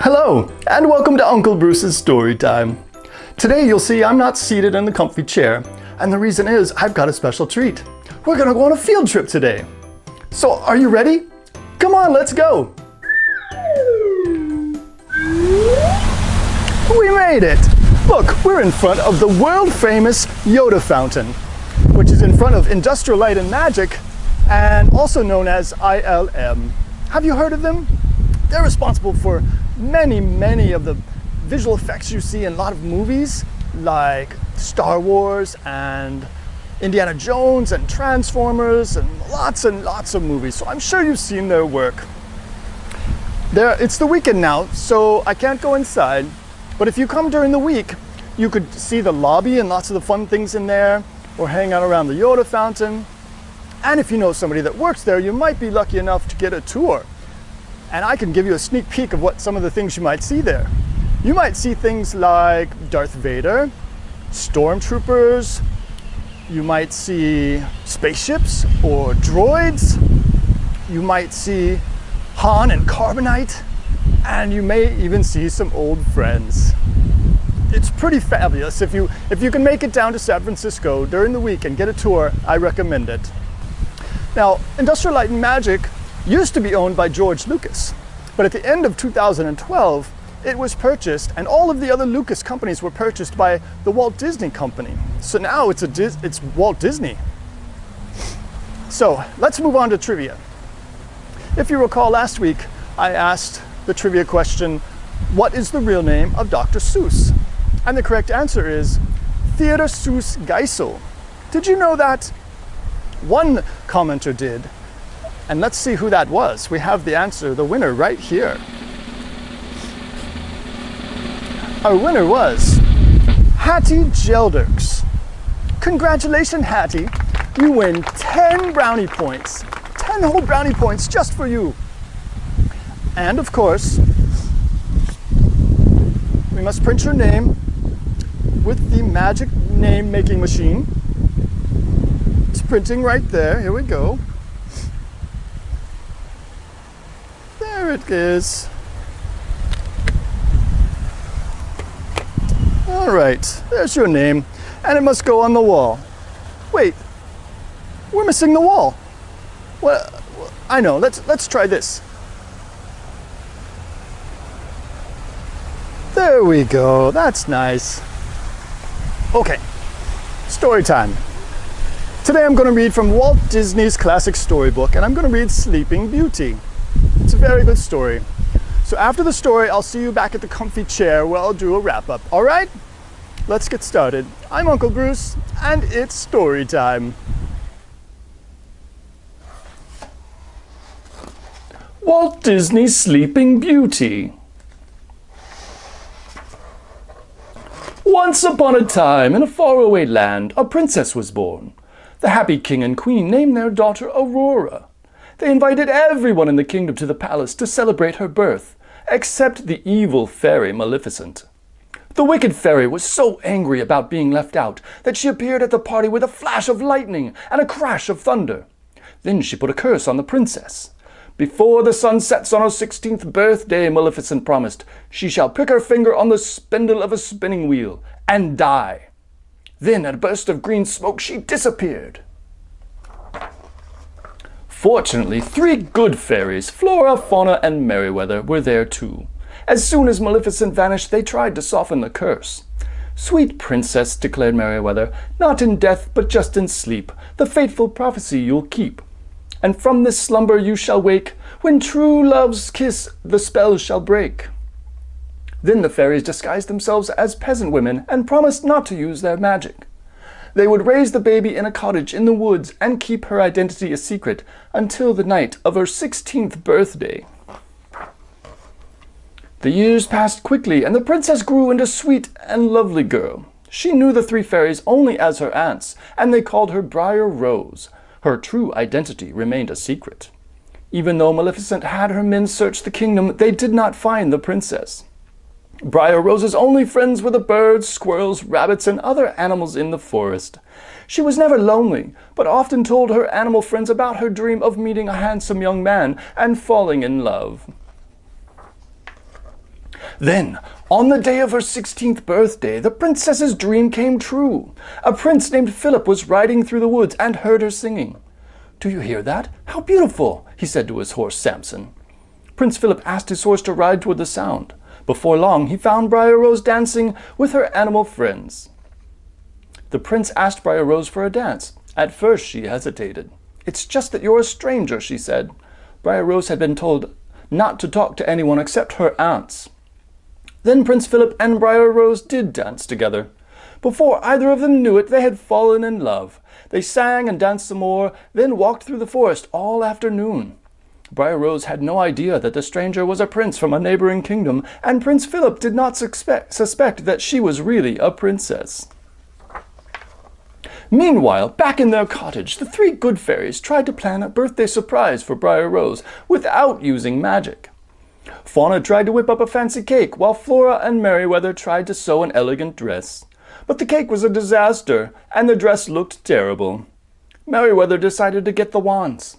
Hello, and welcome to Uncle Bruce's Story Time. Today you'll see I'm not seated in the comfy chair, and the reason is I've got a special treat. We're gonna go on a field trip today. So are you ready? Come on, let's go! We made it! Look, we're in front of the world-famous Yoda Fountain, which is in front of Industrial Light and Magic, and also known as ILM. Have you heard of them? They're responsible for many of the visual effects you see in a lot of movies, like Star Wars and Indiana Jones and Transformers and lots of movies. So I'm sure you've seen their work. It's the weekend now, so I can't go inside. But if you come during the week, you could see the lobby and lots of the fun things in there, or hang out around the Yoda Fountain. And if you know somebody that works there, you might be lucky enough to get a tour. And I can give you a sneak peek of what some of the things you might see there. You might see things like Darth Vader, stormtroopers, you might see spaceships or droids, you might see Han and Carbonite, and you may even see some old friends. It's pretty fabulous. If you can make it down to San Francisco during the week and get a tour, I recommend it. Now, Industrial Light and Magic used to be owned by George Lucas, but at the end of 2012, it was purchased, and all of the other Lucas companies were purchased by the Walt Disney Company. So now it's Walt Disney. So let's move on to trivia. If you recall last week, I asked the trivia question, what is the real name of Dr. Seuss? And the correct answer is Theodor Seuss Geisel. Did you know that? One commenter did. And let's see who that was. We have the answer, the winner, right here. Our winner was Hattie Gelderks. Congratulations, Hattie. You win 10 brownie points. 10 whole brownie points just for you. And of course, we must print your name with the magic name making machine. It's printing right there. Here we go. There it is. All right, there's your name, and it must go on the wall. Wait, we're missing the wall. Well, I know, let's try this. There we go, that's nice. Okay, story time. Today I'm going to read from Walt Disney's classic storybook, and I'm going to read Sleeping Beauty. It's a very good story. So after the story, I'll see you back at the comfy chair where I'll do a wrap-up. All right? Let's get started. I'm Uncle Bruce, and it's story time. Walt Disney's Sleeping Beauty. Once upon a time, in a faraway land, a princess was born. The happy king and queen named their daughter Aurora. They invited everyone in the kingdom to the palace to celebrate her birth, except the evil fairy Maleficent. The wicked fairy was so angry about being left out that she appeared at the party with a flash of lightning and a crash of thunder. Then she put a curse on the princess. Before the sun sets on her 16th birthday, Maleficent promised, she shall prick her finger on the spindle of a spinning wheel and die. Then, at a burst of green smoke, she disappeared. Fortunately, 3 good fairies, Flora, Fauna, and Merryweather, were there too. As soon as Maleficent vanished, they tried to soften the curse. "Sweet princess," declared Merryweather, "not in death, but just in sleep, the fateful prophecy you'll keep. And from this slumber you shall wake, when true love's kiss the spell shall break." Then the fairies disguised themselves as peasant women and promised not to use their magic. They would raise the baby in a cottage in the woods and keep her identity a secret until the night of her 16th birthday. The years passed quickly, and the princess grew into a sweet and lovely girl. She knew the 3 fairies only as her aunts, and they called her Briar Rose. Her true identity remained a secret. Even though Maleficent had her men search the kingdom, they did not find the princess. Briar Rose's only friends were the birds, squirrels, rabbits, and other animals in the forest. She was never lonely, but often told her animal friends about her dream of meeting a handsome young man and falling in love. Then, on the day of her 16th birthday, the princess's dream came true. A prince named Philip was riding through the woods and heard her singing. "Do you hear that? How beautiful!" he said to his horse Samson. Prince Philip asked his horse to ride toward the sound. Before long, he found Briar Rose dancing with her animal friends. The prince asked Briar Rose for a dance. At first, she hesitated. "It's just that you're a stranger," she said. Briar Rose had been told not to talk to anyone except her aunts. Then Prince Philip and Briar Rose did dance together. Before either of them knew it, they had fallen in love. They sang and danced some more, then walked through the forest all afternoon. Briar Rose had no idea that the stranger was a prince from a neighboring kingdom, and Prince Philip did not suspect that she was really a princess. Meanwhile, back in their cottage, the three good fairies tried to plan a birthday surprise for Briar Rose without using magic. Fauna tried to whip up a fancy cake, while Flora and Merryweather tried to sew an elegant dress. But the cake was a disaster, and the dress looked terrible. Merryweather decided to get the wands.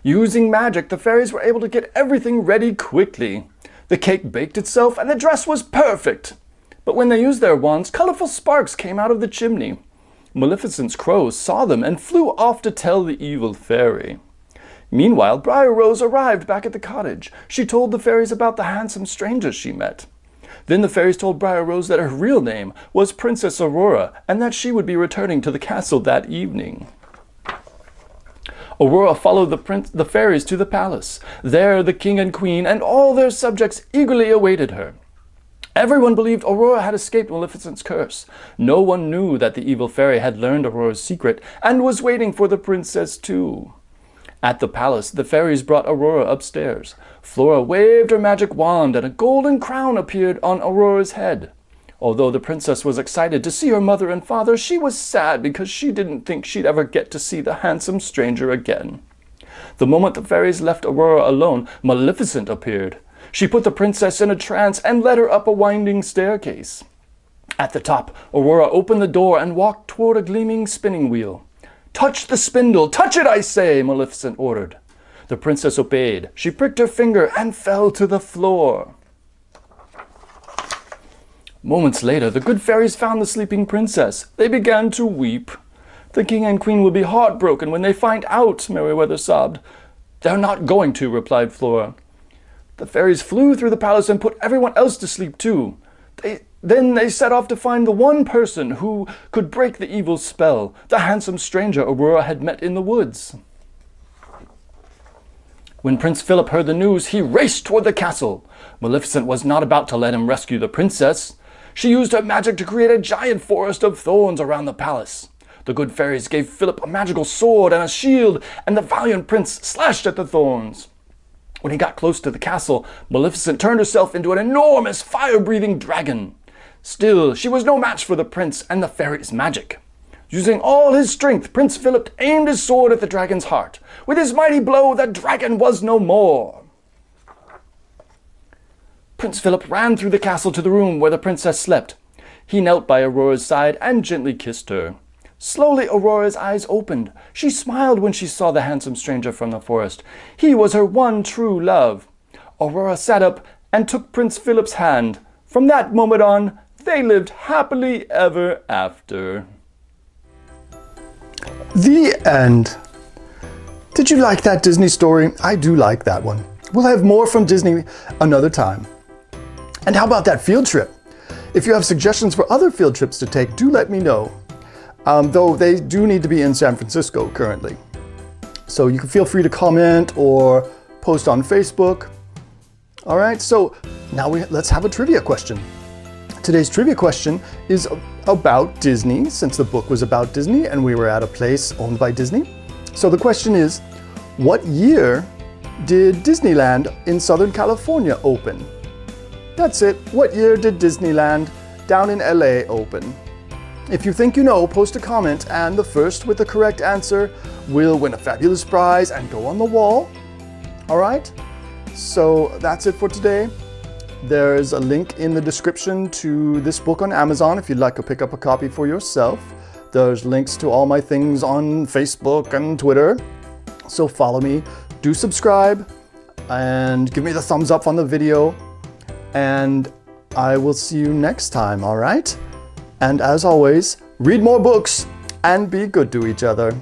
Using magic, the fairies were able to get everything ready quickly. The cake baked itself, and the dress was perfect. But when they used their wands, colorful sparks came out of the chimney. Maleficent's crows saw them and flew off to tell the evil fairy. Meanwhile, Briar Rose arrived back at the cottage. She told the fairies about the handsome stranger she met. Then the fairies told Briar Rose that her real name was Princess Aurora, and that she would be returning to the castle that evening. Aurora followed the fairies to the palace. There the king and queen and all their subjects eagerly awaited her. Everyone believed Aurora had escaped Maleficent's curse. No one knew that the evil fairy had learned Aurora's secret and was waiting for the princess too. At the palace, the fairies brought Aurora upstairs. Flora waved her magic wand and a golden crown appeared on Aurora's head. Although the princess was excited to see her mother and father, she was sad because she didn't think she'd ever get to see the handsome stranger again. The moment the fairies left Aurora alone, Maleficent appeared. She put the princess in a trance and led her up a winding staircase. At the top, Aurora opened the door and walked toward a gleaming spinning wheel. "Touch the spindle! Touch it, I say!" Maleficent ordered. The princess obeyed. She pricked her finger and fell to the floor. Moments later, the good fairies found the sleeping princess. They began to weep. "The king and queen will be heartbroken when they find out," Merryweather sobbed. "They're not going to," replied Flora. The fairies flew through the palace and put everyone else to sleep too. Then they set off to find the one person who could break the evil spell, the handsome stranger Aurora had met in the woods. When Prince Philip heard the news, he raced toward the castle. Maleficent was not about to let him rescue the princess. She used her magic to create a giant forest of thorns around the palace. The good fairies gave Philip a magical sword and a shield, and the valiant prince slashed at the thorns. When he got close to the castle, Maleficent turned herself into an enormous fire-breathing dragon. Still, she was no match for the prince and the fairies' magic. Using all his strength, Prince Philip aimed his sword at the dragon's heart. With his mighty blow, the dragon was no more. Prince Philip ran through the castle to the room where the princess slept. He knelt by Aurora's side and gently kissed her. Slowly, Aurora's eyes opened. She smiled when she saw the handsome stranger from the forest. He was her one true love. Aurora sat up and took Prince Philip's hand. From that moment on, they lived happily ever after. The end. Did you like that Disney story? I do like that one. We'll have more from Disney another time. And how about that field trip? If you have suggestions for other field trips to take, do let me know. Though they do need to be in San Francisco currently. So you can feel free to comment or post on Facebook. All right, so now let's have a trivia question. Today's trivia question is about Disney, since the book was about Disney and we were at a place owned by Disney. So the question is, what year did Disneyland in Southern California open? That's it. What year did Disneyland down in LA open? If you think you know, post a comment, and the first with the correct answer will win a fabulous prize and go on the wall. All right? So that's it for today. There's a link in the description to this book on Amazon if you'd like to pick up a copy for yourself. There's links to all my things on Facebook and Twitter. So follow me, do subscribe, and give me the thumbs up on the video. And I will see you next time, all right? And as always, read more books and be good to each other.